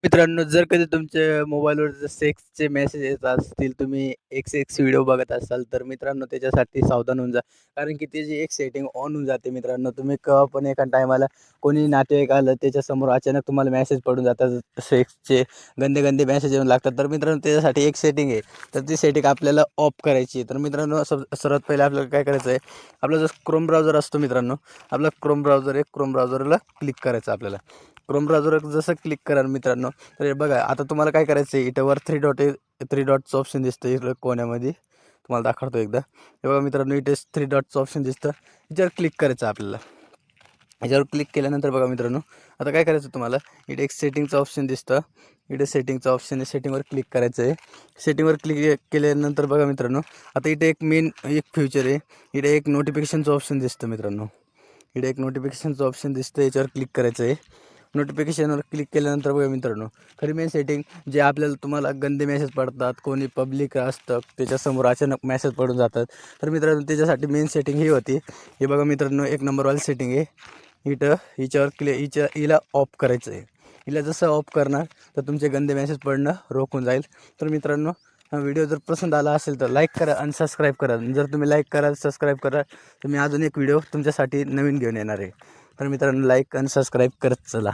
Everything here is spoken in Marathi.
मित्रांनो, जर कधी तुमच्या मोबाईलवर जर सेक्सचे मेसेज येत असतील, तुम्ही एक्स व्हिडिओ बघत असाल, तर मित्रांनो त्याच्यासाठी सावधान होऊन जा. कारण की त्याची एक सेटिंग ऑन होऊन जाते मित्रांनो. तुम्ही केव्हा पण एका टायमाला कोणी नातेवाईक आलं त्याच्यासमोर अचानक तुम्हाला मेसेज पडून जातात सेक्सचे गंदे-गंदे मेसेज येऊन लागतात. तर मित्रांनो त्याच्यासाठी एक सेटिंग आहे. तर ती सेटिंग आपल्याला ऑफ करायची आहे. तर मित्रांनो सर्वात पहिले आपल्याला काय करायचं आहे, आपला जो क्रोम ब्राउझर असतो मित्रांनो, आपला क्रोम ब्राउझर आहे, क्रोम ब्राउझरला क्लिक करायचं आपल्याला. क्रोम ब्राउझरवर जसं क्लिक कराल मित्रांनो, तर हे बघा आता तुम्हाला काय करायचं आहे, इथं वर 3 डॉटचं ऑप्शन दिसतं इकडं कोण्यामध्ये. तुम्हाला दाखवतो एकदा. हे बघा मित्रांनो, इथे 3 डॉटचं ऑप्शन दिसतं. याच्यावर क्लिक करायचं आपल्याला. याच्यावर क्लिक केल्यानंतर बघा मित्रांनो, आता काय करायचं तुम्हाला, इथे एक सेटिंगचं ऑप्शन दिसतं. इथे सेटिंगचं ऑप्शन आहे, सेटिंगवर क्लिक करायचं आहे. सेटिंगवर क्लिक केल्यानंतर बघा मित्रांनो, आता इथे एक मेन एक फ्युचर आहे. इथे एक नोटिफिकेशनचं ऑप्शन दिसतं मित्रांनो. इथे एक नोटिफिकेशनचं ऑप्शन दिसतं, याच्यावर क्लिक करायचं आहे. नोटिफिकेशनवर क्लिक केल्यानंतर बघा मित्रांनो, खरी मेन सेटिंग जे आपल्याला तुम्हाला गंदे मेसेज पडतात, कोणी पब्लिक असतं त्याच्यासमोर अचानक मेसेज पडून जातात. तर मित्रांनो त्याच्यासाठी मेन सेटिंग ही होती. हे बघा मित्रांनो, एक नंबरवाली सेटिंग आहे. इथं हिच्यावर हिला ऑफ करायचं आहे. हिला जसं ऑफ करणार तर तुमचे गंदे मेसेज पडणं रोखून जाईल. तर मित्रांनो, हा व्हिडिओ जर पसंत आला असेल तर लाईक करा आणि सबस्क्राईब करा. जर तुम्ही लाईक कराल, सबस्क्राईब कराल तर मी अजून एक व्हिडिओ तुमच्यासाठी नवीन घेऊन येणार आहे. तर मित्रांनो, लाईक आणि सबस्क्राईब करत चला.